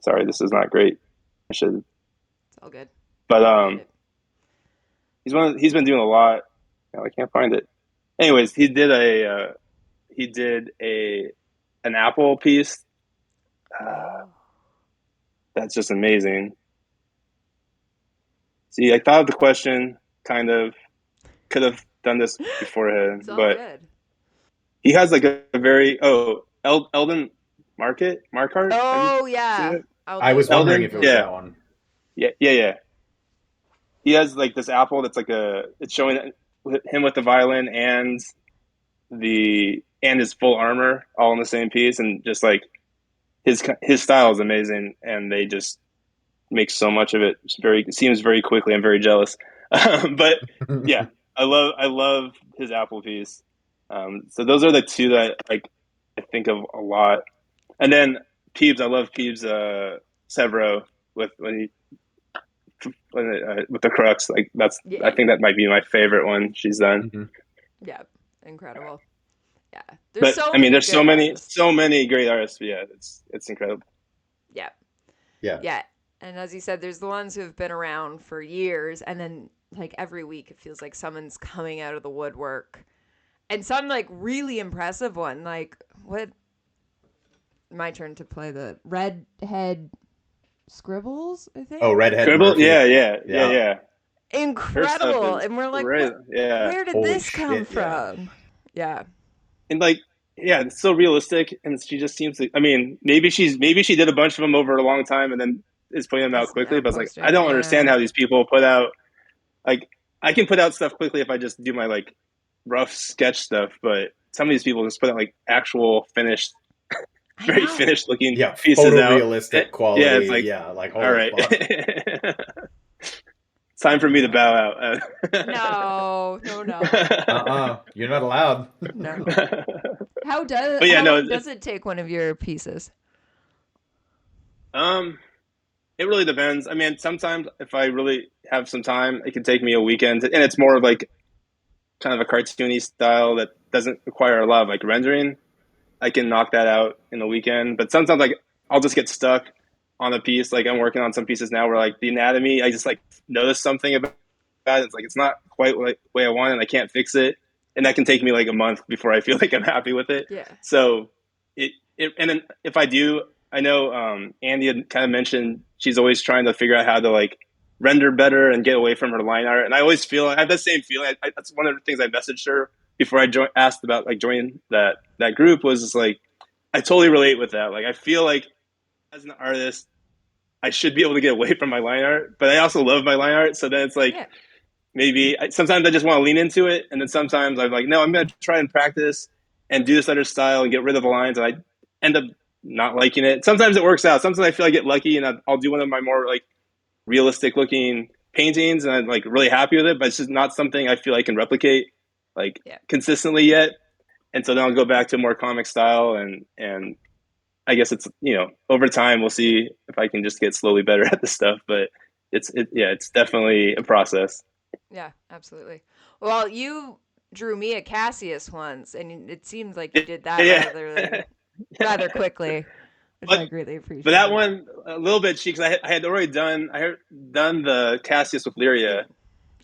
S4: Sorry, this is not great. I should.
S2: It's all good.
S4: But he's been doing a lot. I can't find it. Anyways, he did an apple piece. That's just amazing. See, I thought of the question, kind of could have done this beforehand, but
S2: good.
S4: He has a very Eldon Markhart.
S2: Oh yeah,
S3: I was wondering if it was that one.
S4: Yeah. He has this apple that's it's showing him with the violin and his full armor all in the same piece, and just his style is amazing, and they just make so much of it. It seems very quickly. I'm very jealous, but yeah, I love his apple piece. So those are the two that I think of a lot. And then Peebs, I love Peebs Severo with the crux. I think that might be my favorite one she's done.
S3: Mm-hmm.
S2: Yeah, incredible. Yeah,
S4: there's so many great artists. But yeah, it's incredible.
S2: Yeah. And as you said, there's the ones who have been around for years, and then every week it feels like someone's coming out of the woodwork. And some really impressive one, what? My turn to play the Redhead Scribbles, I think.
S3: Oh, Redhead
S4: Scribble, yeah.
S2: Incredible, and we're where did this come from? Yeah.
S4: And it's so realistic, and she just seems to. I mean, maybe she did a bunch of them over a long time, and then is putting them out quickly. But I don't understand how these people put out. I can put out stuff quickly if I just do my rough sketch stuff, but some of these people just put out actual finished, very finished looking pieces out.
S3: Photorealistic quality.
S4: Yeah, it's
S3: all right.
S4: It's time for me to bow out.
S2: No.
S3: You're not allowed.
S2: No.
S4: But yeah,
S2: How
S4: no,
S2: long does it take one of your pieces?
S4: It really depends. I mean, sometimes if I really have some time, it can take me a weekend, and it's more of like kind of a cartoony style that doesn't require a lot of like rendering. I can knock that out in a weekend. But sometimes like I'll just get stuck on a piece. Like I'm working on some pieces now where like the anatomy, I just like notice something about it. It's like it's not quite the way I want it, and I can't fix it. And that can take me like a month before I feel like I'm happy with it.
S2: Yeah.
S4: So it and then if I do, I know Andy had kind of mentioned she's always trying to figure out how to like render better and get away from her line art. And I always feel I have the same feeling. That's one of the things I messaged her before I asked about like joining that group was just like I totally relate with that. Like I feel like as an artist, I should be able to get away from my line art, but I also love my line art. So then it's like maybe sometimes I just want to lean into it, and then sometimes I'm like, no, I'm going to try and practice and do this other style and get rid of the lines, and I end up not liking it. Sometimes it works out. Sometimes I feel I get lucky, and I'll do one of my more like realistic looking paintings, and I'm like really happy with it, but it's just not something I feel I can replicate like consistently yet. And so then I'll go back to more comic style, and I guess it's over time we'll see if I can just get slowly better at this stuff. But it's definitely a process.
S2: Yeah, absolutely. Well, you drew me a Cassius once, and it seems like you did that rather quickly, which I greatly appreciate.
S4: But that one a little bit cheap because I had already done the Cassius with Lyria.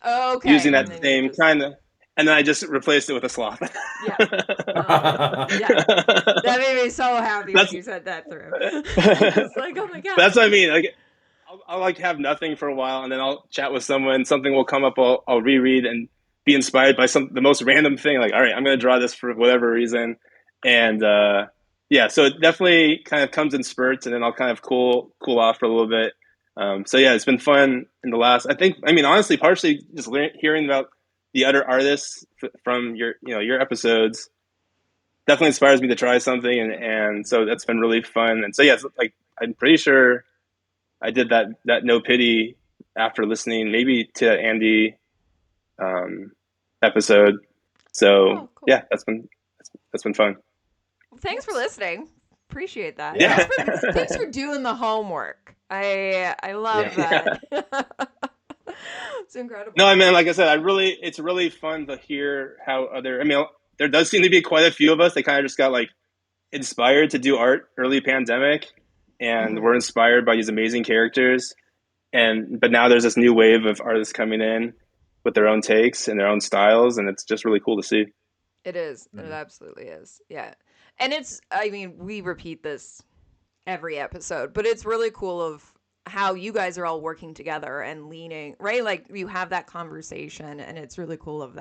S2: Okay.
S4: Using that same kind of, and then I just replaced it with a sloth.
S2: Yeah. Yeah. That made me so happy when you said that through. It's like, oh my god.
S4: That's what I mean. Like, I'll like have nothing for a while, and then I'll chat with someone. Something will come up. I'll reread and be inspired by the most random thing. Like, all right, I'm going to draw this for whatever reason, and yeah. So it definitely kind of comes in spurts, and then I'll kind of cool off for a little bit. So yeah, it's been fun in the last. I mean, honestly, partially just hearing about the other artists from your episodes definitely inspires me to try something, and so that's been really fun. And so yeah, it's like I'm pretty sure I did that no pity after listening maybe to Andy episode. So cool. Yeah, that's been fun.
S2: Well, thanks for listening. Appreciate that.
S4: Yeah.
S2: Thanks for doing the homework. I love that. It's incredible.
S4: No, I mean, like I said, it's really fun to hear how there does seem to be quite a few of us that kind of just got like inspired to do art early pandemic, and we're inspired by these amazing characters. But now there's this new wave of artists coming in with their own takes and their own styles, and it's just really cool to see.
S2: It is. It absolutely is. Yeah. And we repeat this every episode, but it's really cool of how you guys are all working together and leaning, right? Like you have that conversation, and it's really cool of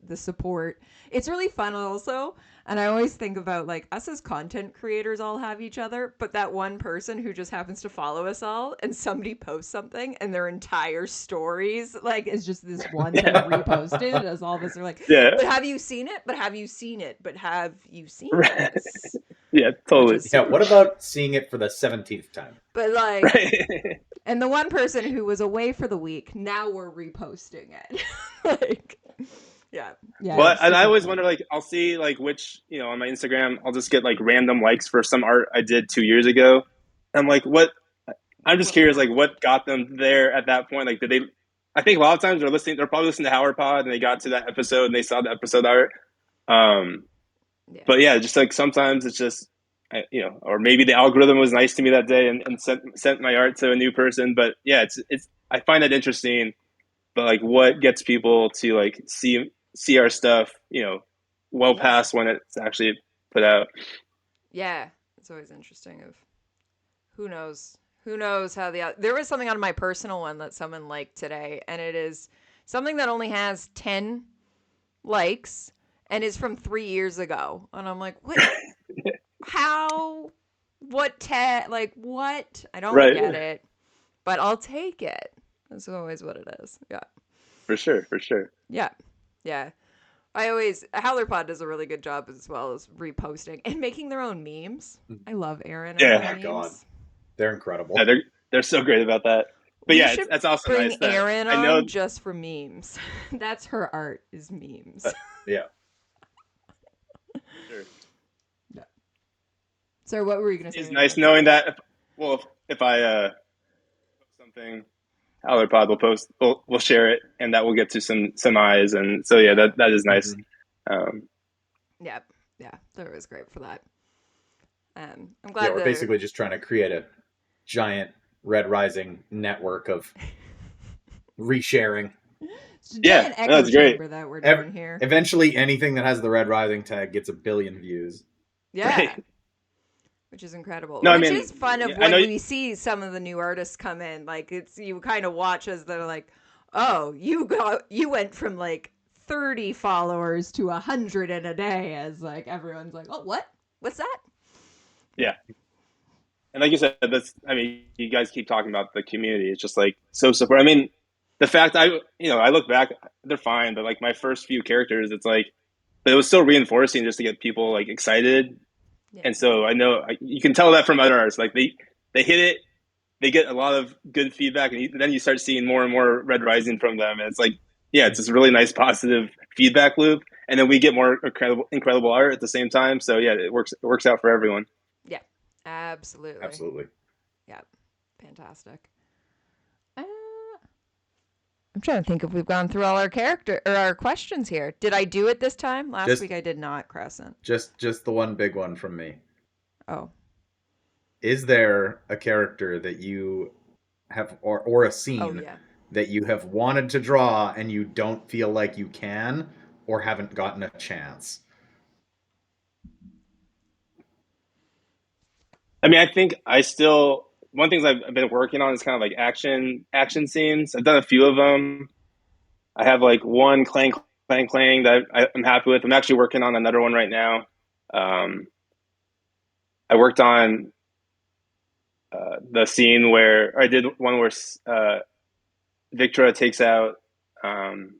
S2: the support. It's really fun also. And I always think about like us as content creators all have each other, but that one person who just happens to follow us all, and somebody posts something and their entire stories like is just this one thing reposted, as all of us are like, but have you seen it? But have you seen it? But have you seen this?
S4: Yeah, totally.
S3: Yeah, what about seeing it for the 17th time?
S2: But like, and the one person who was away for the week, now we're reposting it. Like, yeah.
S4: Well, and I always wonder, like, I'll see like which on my Instagram, I'll just get like random likes for some art I did 2 years ago. I'm like, what? I'm just curious, like, what got them there at that point? Like, did they? I think a lot of times they're probably listening to Howard Pod, and they got to that episode and they saw the episode art. But yeah, just like sometimes it's just or maybe the algorithm was nice to me that day and sent my art to a new person. But yeah, it's I find that interesting. But like, what gets people to like see our stuff, past when it's actually put out?
S2: Yeah, it's always interesting. Of who knows how there was something on my personal one that someone liked today, and it is something that only has 10 likes and is from 3 years ago, and I'm like, what? How? What? What? I don't get it, but I'll take it. That's always what it is. Yeah.
S4: For sure.
S2: Yeah. Howlerpod does a really good job as well as reposting and making their own memes. I love Aaron and her memes.
S3: God. They're incredible.
S4: Yeah, they're so great about that. but
S2: We
S4: yeah,
S2: should
S4: that's also
S2: bring
S4: nice that
S2: Erin
S4: I know.
S2: on just for memes. That's her art, is memes.
S3: Yeah.
S4: Sure.
S2: Yeah. So what were you gonna
S4: It's
S2: say
S4: nice
S2: about
S4: knowing
S2: that?
S4: that. If I post something, Howler Pod will post, we'll share it, and that will get to some eyes, and so yeah,
S2: Yeah.
S4: that is nice.
S3: Mm-hmm.
S4: Um,
S2: Yep. Yeah. That was great for that. I'm
S3: Yeah,
S2: glad
S3: we're
S2: the
S3: basically just trying to create a giant Red Rising network of resharing.
S2: it's a
S4: yeah,
S2: giant echo
S4: that's great.
S2: chamber that we're doing here.
S3: Eventually, anything that has the Red Rising tag gets 1 billion views.
S2: Yeah.
S4: Right.
S2: Which is incredible.
S4: No, I
S2: Which is
S4: mean,
S2: fun
S4: yeah,
S2: of
S4: I know.
S2: when we see some of the new artists come in. Like it's you kind of watch as they're like, oh, you went from like 30 followers to 100 in a day, as like everyone's like, oh, what? What's that? Yeah.
S4: Yeah, and like you said, that's. I mean, you guys keep talking about the community. It's just like so support. I mean, the fact I look back, they're fine, but like my first few characters, it's like, but it was so reinforcing just to get people like excited.
S2: Yeah.
S4: And so I know you can tell that from other artists. Like they hit it, they get a lot of good feedback, and then you start seeing more and more Red Rising from them. And it's like, yeah, it's this really nice positive feedback loop, and then we get more incredible art at the same time. So yeah, it works out for everyone.
S2: Yeah. Absolutely.
S3: Absolutely.
S2: Yeah. Fantastic. Uh, I'm trying to think if we've gone through all our character or our questions here. Did I do it this time? Last
S3: Just
S2: week I did not, Crescent.
S3: just the one big one from me.
S2: Oh.
S3: Is there a character that you have or a
S2: Oh
S3: scene
S2: yeah.
S3: that you have wanted to draw and you don't feel like you can or haven't gotten a chance?
S4: I mean, I think I still one thing I've been working on is kind of like action scenes. I've done a few of them. I have like one clang that I'm happy with. I'm actually working on another one right now. Um, I worked on the scene where I did one where Victra takes out um,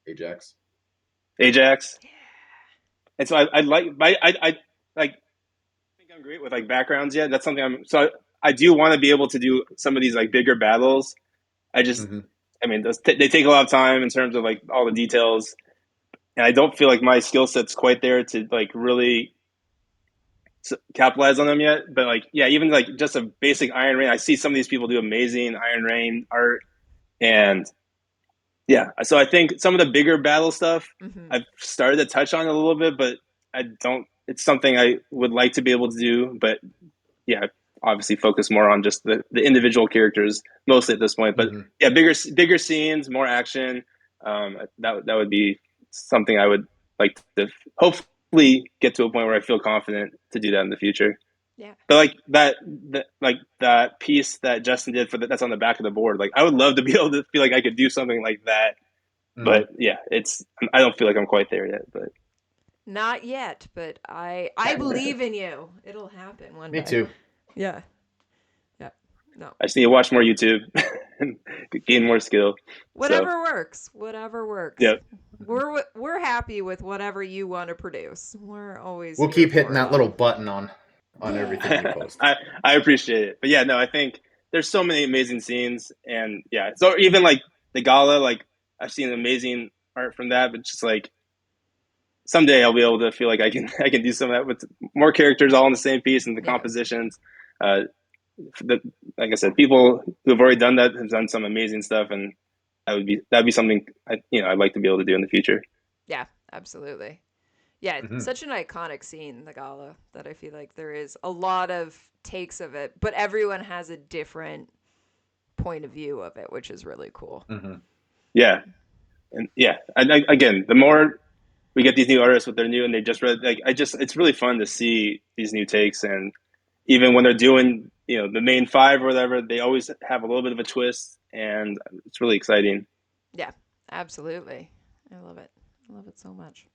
S3: Ajax.
S4: Ajax, and so I like I like think I'm great with like backgrounds yet. That's something I do want to be able to do some of these like bigger battles. I just
S3: Mm-hmm.
S4: I mean they take a lot of time in terms of like all the details, and I don't feel like my skill set's quite there to like really capitalize on them yet. But like yeah, even like just a basic Iron Rain, I see some of these people do amazing Iron Rain art, and yeah, so I think some of the bigger battle stuff
S2: Mm-hmm.
S4: I've started to touch on a little bit, but I don't. It's something I would like to be able to do, but yeah, obviously focus more on just the individual characters mostly at this point. But
S3: Mm-hmm.
S4: yeah, bigger scenes, more action. That would be something I would like to hopefully get to a point where I feel confident to do that in the future.
S2: Yeah.
S4: But like that piece that Justin did that's on the back of the board, like I would love to be able to feel like I could do something like that.
S3: Mm-hmm.
S4: But yeah, I don't feel like I'm quite there yet. But
S2: Not yet, but I believe in you. It'll happen one
S3: Me
S2: day.
S3: too.
S2: Yeah. Yeah. No.
S4: I just need to watch more YouTube and gain more skill. So
S2: Whatever works. Whatever works.
S4: yeah,
S2: We're happy with whatever you want to produce. We're always
S3: We'll
S2: here
S3: keep hitting
S2: for
S3: that
S2: it.
S3: little button on everything you
S2: Yeah.
S3: post.
S4: I appreciate it. But yeah, no, I think there's so many amazing scenes, and yeah, so even like the gala, like I've seen amazing art from that, but just like someday I'll be able to feel like I can do some of that with more characters all in the same piece and the
S2: Yeah.
S4: compositions. Uh, the, like I said, people who have already done that have done some amazing stuff, and that'd be something I'd like to be able to do in the future.
S2: Yeah, absolutely. Yeah,
S3: Mm-hmm.
S2: such an iconic scene, the gala, that I feel like there is a lot of takes of it, but everyone has a different point of view of it, which is really cool.
S3: Mm-hmm.
S4: Yeah, and yeah, again, the more we get these new artists with their new and they just read like it's really fun to see these new takes, and even when they're doing the main five or whatever, they always have a little bit of a twist, and it's really exciting.
S2: Yeah, absolutely. I love it. I love it so much.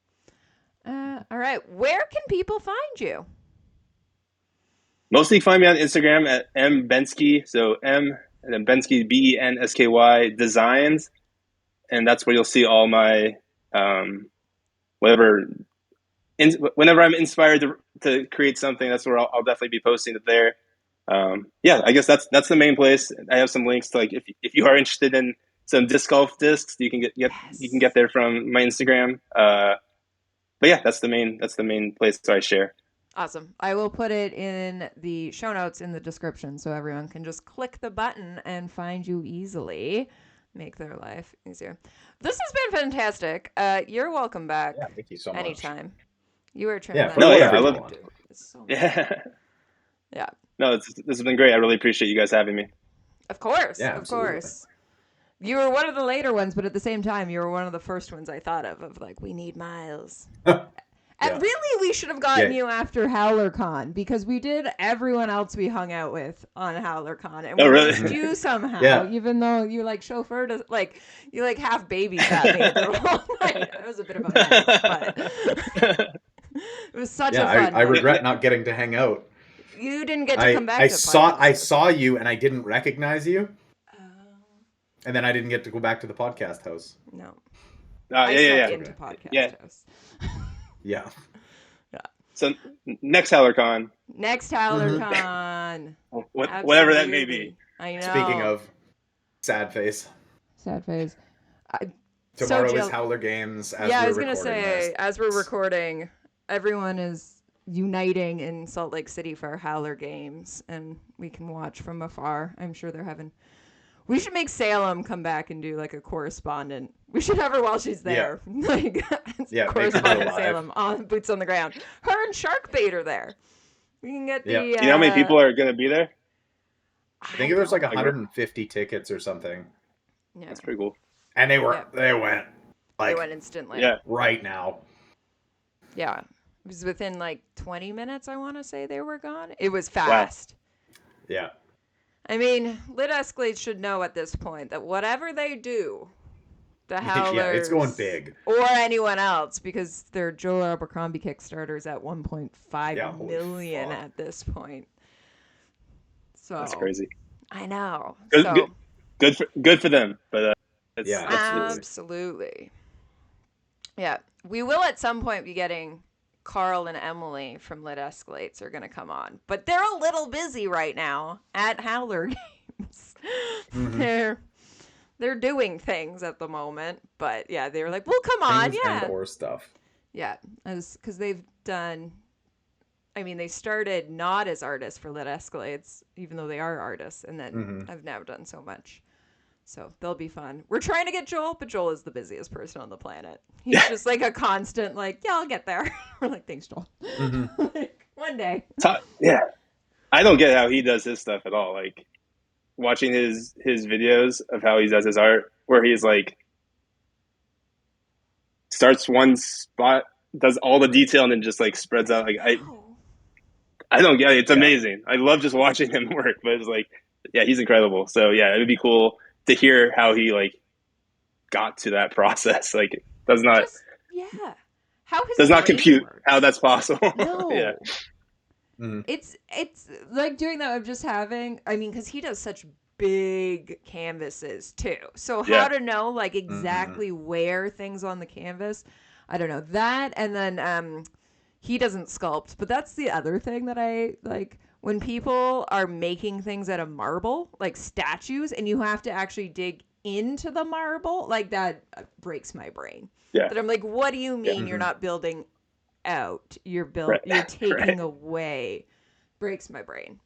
S2: All right. Where can people find you?
S4: Mostly find me on Instagram at mbensky, so M and then Bensky BENSKY designs, and that's where you'll see all my whatever. Whenever I'm inspired to create something, that's where I'll definitely be posting it there. Yeah, I guess that's the main place. I have some links to, like, if you are interested in some disc golf discs, you can get there from my Instagram. But yeah, that's the main place I share.
S2: Awesome. I will put it in the show notes in the description so everyone can just click the button and find you easily. Make their life easier. This has been fantastic. You're welcome back.
S3: Yeah, thank you so much.
S2: Anytime. You are
S3: Yeah,
S2: tremendous.
S3: no, yeah,
S4: I love
S3: it.
S2: It's so
S4: yeah.
S2: Yeah.
S4: No, this has been great. I really appreciate you guys having me.
S2: Of course.
S3: Yeah,
S2: of
S3: absolutely.
S2: course. You were one of the later ones, but at the same time, you were one of the first ones I thought of like, we need Miles. And really, we should have gotten you after HowlerCon, because we did everyone else we hung out with on HowlerCon, and we missed you somehow, even though you like chauffeured us, like you like half babysat me the whole night. It was a bit of a mess, but it was such a fun
S3: I regret not getting to hang out.
S2: You didn't get to come back.
S3: I saw you and I didn't recognize you, and then I didn't get to go back to the podcast house.
S2: No.
S4: Yeah.
S2: Into podcast house.
S3: Yeah.
S4: So next HowlerCon.
S2: Next HowlerCon.
S4: Whatever that may be.
S2: I know.
S3: Speaking of sad face. Tomorrow is Howler Games.
S2: I was gonna say, as we're recording, everyone is uniting in Salt Lake City for Howler Games, and we can watch from afar. I'm sure they're having. We should make Salem come back and do like a correspondent. We should have her while she's there. Yeah. Correspondent Salem on boots on the ground. Her and Sharkbait are there. We can get the.
S4: Do you know how many people are going to be there?
S3: I think there's like 150 tickets or something.
S2: Yeah.
S4: That's pretty cool.
S3: And they went
S2: instantly.
S3: Yeah, right now.
S2: Yeah, it was within like 20 minutes. I want to say they were gone. It was fast.
S3: Wow. Yeah.
S2: I mean, Lit Escalade should know at this point that whatever they do, the Howlers,
S3: it's going big,
S2: or anyone else, because their Joe Abercrombie Kickstarter's at 1.5 million at this point. So
S4: that's crazy.
S2: I know.
S4: Good for them. But
S2: absolutely. Yeah, we will at some point be getting. Carl and Emily from Lit Escalates are going to come on, but they're a little busy right now at Howler Games. Mm-hmm. They're doing things at the moment, but yeah, they were like, "Well, come on,
S3: and or stuff."
S2: Yeah, because they've done. I mean, they started not as artists for Lit Escalates, even though they are artists, and then I've now done so much. So they'll be fun. We're trying to get Joel, but Joel is the busiest person on the planet. He's just like a constant, like, yeah, I'll get there. We're like, thanks, Joel. Like, one day.
S4: Yeah. I don't get how he does his stuff at all. Like, watching his videos of how he does his art, where he's like, starts one spot, does all the detail, and then just like spreads out. Like, I don't get it. It's amazing. I love just watching him work, but it's like, yeah, he's incredible. So yeah, it'd be cool to hear how he like got to that process. Like, it does not does not compute how that's possible.
S2: No.
S4: Yeah.
S3: Mm-hmm.
S2: It's like doing that of just having, I mean, because he does such big canvases too. So how to know like exactly where things on the canvas, I don't know that. And then he doesn't sculpt, but that's the other thing that I like. When people are making things out of marble, like statues, and you have to actually dig into the marble, like that breaks my brain.
S4: Yeah.
S2: But I'm like, what do you mean you're not building out? You're taking away. Breaks my brain.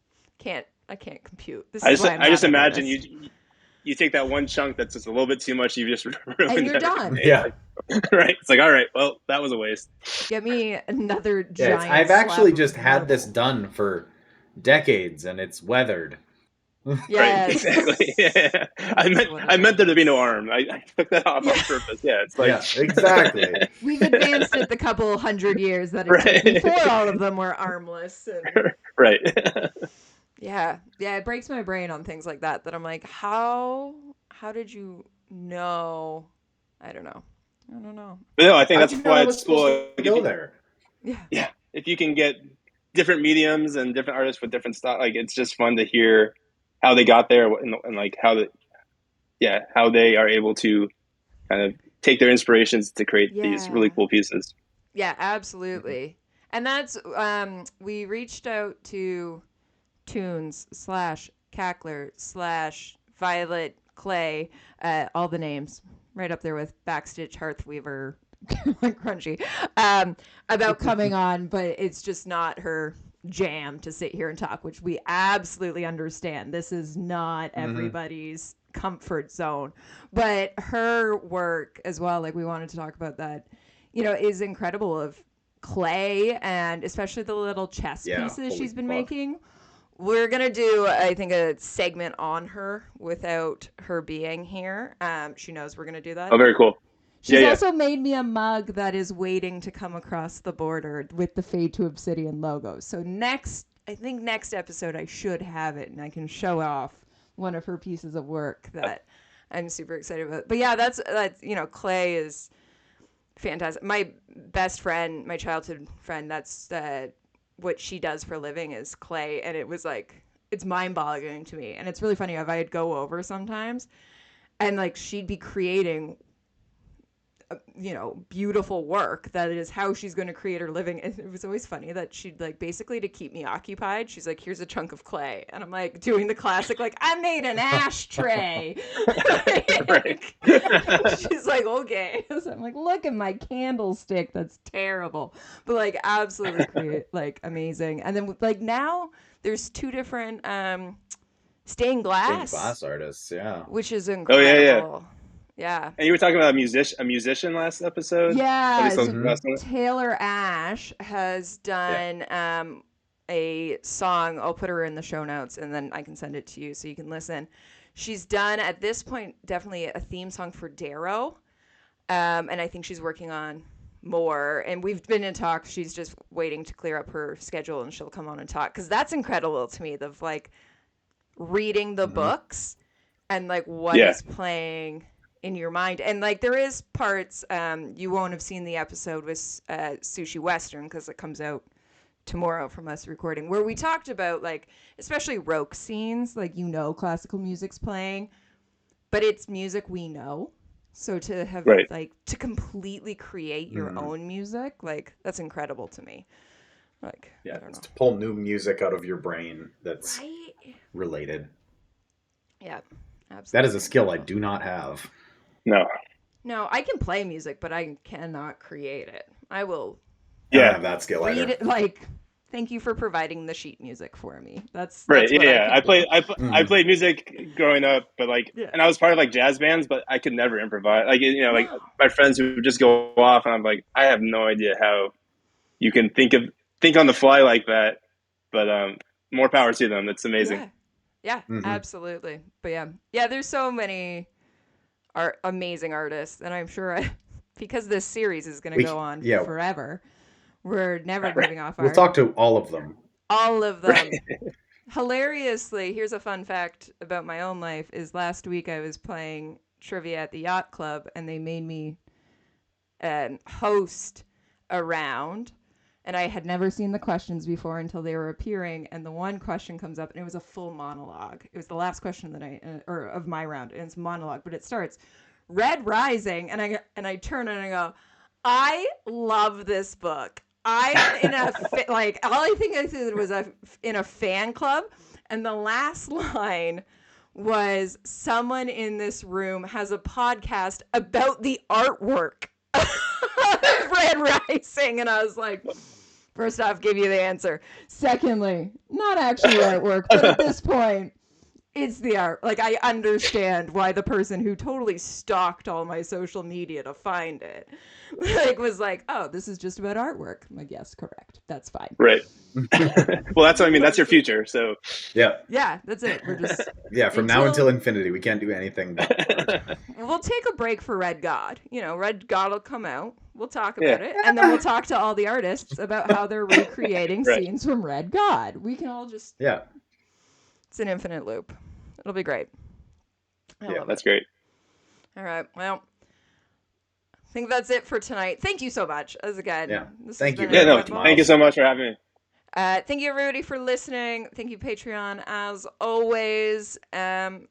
S2: I can't compute.
S4: I just imagine you take that one chunk that's just a little bit too much, you just ruined
S2: and you're done.
S3: Yeah.
S4: Right. It's like, all right, well, that was a waste.
S2: Get me another giant.
S3: I've actually just had this done for decades, and it's weathered.
S2: Yeah,
S4: right, exactly. Yeah. I meant there to be no arm. I took that off on purpose. Yeah, it's like
S3: exactly.
S2: We've advanced it the couple 100 years that it took before all of them were armless. And...
S4: Right.
S2: Yeah, it breaks my brain on things like that. That I'm like, how did you know? I don't know.
S4: But no, I think that's why it's cool
S3: to go there.
S2: Yeah.
S4: If you can get different mediums and different artists with different stuff, like it's just fun to hear how they got there and like how they are able to kind of take their inspirations to create these really cool pieces.
S2: Yeah, absolutely. And that's we reached out to Tunes / Cackler / Violet Clay, all the names right up there with Backstitch, Hearthweaver, Crunchy, about coming on, but it's just not her jam to sit here and talk, which we absolutely understand. This is not everybody's comfort zone, but her work as well, like we wanted to talk about that, is incredible, of clay, and especially the little chess pieces she's been making. We're going to do, I think, a segment on her without her being here. She knows we're going to do that.
S4: Oh, very cool.
S2: She's also made me a mug that is waiting to come across the border with the Fade to Obsidian logo. So next episode I should have it, and I can show off one of her pieces of work that I'm super excited about. But yeah, that's clay is fantastic. My best friend, my childhood friend, that's what she does for a living is clay, and it was like, it's mind-boggling to me. And it's really funny, if I'd go over sometimes and like she'd be creating beautiful work that is how she's going to create her living. And it was always funny that she'd like, basically to keep me occupied, she's like, here's a chunk of clay, and I'm like doing the classic, like, I made an ashtray. She's like, okay. So I'm like, look at my candlestick, that's terrible, but like absolutely amazing. And then like now there's 2 different stained glass
S3: artists,
S2: which is incredible. Yeah.
S4: And you were talking about a musician last episode?
S2: Yeah. So Taylor Ash has done a song. I'll put her in the show notes, and then I can send it to you so you can listen. She's done, at this point, definitely a theme song for Darrow. And I think she's working on more. And we've been in talks. She's just waiting to clear up her schedule, and she'll come on and talk. Because that's incredible to me, of like reading the books and like what is playing in your mind. And like there is parts, you won't have seen the episode with Sushi Western, because it comes out tomorrow from us recording, where we talked about like especially Roke scenes, like classical music's playing, but it's music we know. So to have like to completely create your own music, like that's incredible to me. Like
S3: it's to pull new music out of your brain that's related.
S2: Yeah, absolutely.
S3: That is a skill I do not have.
S2: No, I can play music, but I cannot create it. I will.
S3: I don't have that skill either.
S2: It, like, thank you for providing the sheet music for me. That's
S4: right.
S2: What
S4: I played music growing up, but like, and I was part of like jazz bands, but I could never improvise. Like, like my friends who would just go off, and I'm like, I have no idea how you can think on the fly like that. But more power to them. That's amazing.
S2: Yeah, absolutely. But yeah, there's so many amazing artists, and I'm sure because this series is going to go on forever, we're never moving off art.
S3: We'll talk to all of them.
S2: Hilariously, here's a fun fact about my own life, is last week I was playing trivia at the yacht club, and they made me host a round, and I had never seen the questions before until they were appearing, and the one question comes up, and it was a full monologue. It was the last question of my round, and it's a monologue, but it starts, Red Rising, and I turn and I go, I love this book. I'm in a all I think I did was in a fan club, and the last line was, someone in this room has a podcast about the artwork of Red Rising, and I was like, first off, give you the answer. Secondly, not actually artwork, but at this point, it's the art. Like, I understand why the person who totally stalked all my social media to find it, was like, oh, this is just about artwork. I'm like, yes, correct. That's fine.
S4: Right. Well, that's what I mean. That's your future. So
S2: yeah, that's it. We're just
S3: from now until infinity, we can't do anything but art.
S2: We'll take a break for Red God. Red God will come out. We'll talk about it, and then we'll talk to all the artists about how they're recreating scenes from Red God. We can all just it's an infinite loop. It'll be great.
S4: That's great.
S2: All right. Well, I think that's it for tonight. Thank you so much. Thank you.
S4: Thank you so much for having me.
S2: Thank you, everybody, for listening. Thank you, Patreon, as always. And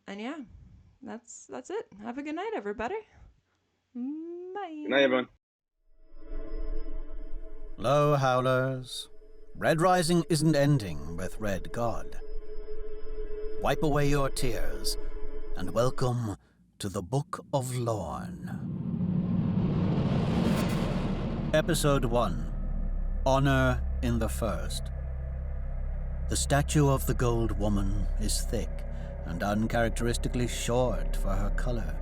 S2: that's it. Have a good night, everybody. Bye.
S4: Good night, everyone.
S1: Hello, Howlers. Red Rising isn't ending with Red God. wipe away your tears, and welcome to the Book of Lorne. Episode 1. Honor in the First. The statue of the Gold Woman is thick and uncharacteristically short for her color.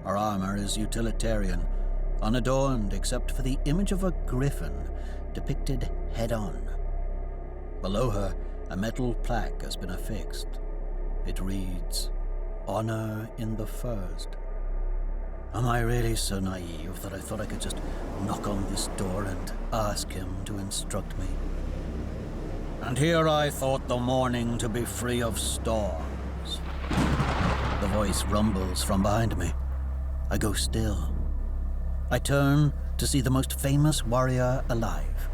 S1: Her armor is utilitarian, unadorned except for the image of a griffin depicted head-on. Below her, a metal plaque has been affixed. It reads, Honor in the First. Am I really so naive that I thought I could just knock on this door and ask him to instruct me? And here I thought the morning to be free of storms. The voice rumbles from behind me. I go still. I turn to see the most famous warrior alive.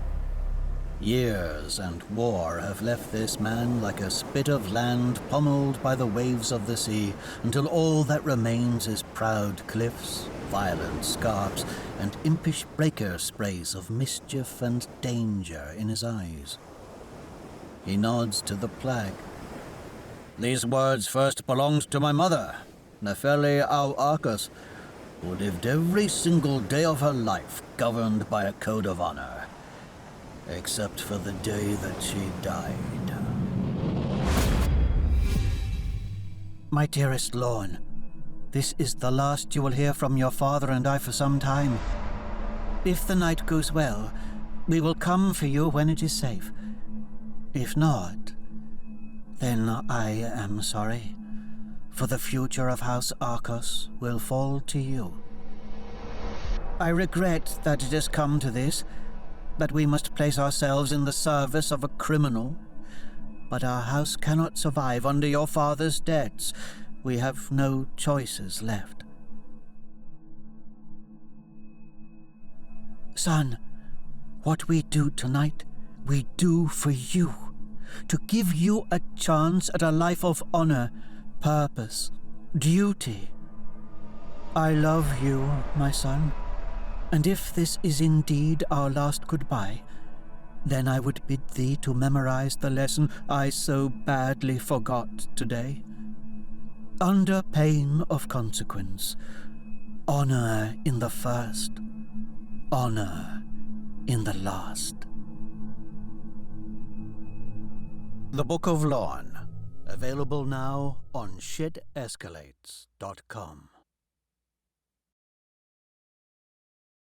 S1: Years and war have left this man like a spit of land pummeled by the waves of the sea, until all that remains is proud cliffs, violent scarps, and impish breaker sprays of mischief and danger in his eyes. He nods to the plaque. These words first belonged to my mother, Nephele au Arcus, who lived every single day of her life governed by a code of honor, except for the day that she died. My dearest Lorne, this is the last you will hear from your father and I for some time. If the night goes well, we will come for you when it is safe. If not, then I am sorry, for the future of House Arcos will fall to you. I regret that it has come to this, that we must place ourselves in the service of a criminal, but our house cannot survive under your father's debts. We have no choices left. Son, what we do tonight, we do for you, to give you a chance at a life of honor, purpose, duty. I love you, my son, and if this is indeed our last goodbye, then I would bid thee to memorize the lesson I so badly forgot today. Under pain of consequence, honor in the first, honor in the last. The Book of Lorne, available now on shitescalates.com.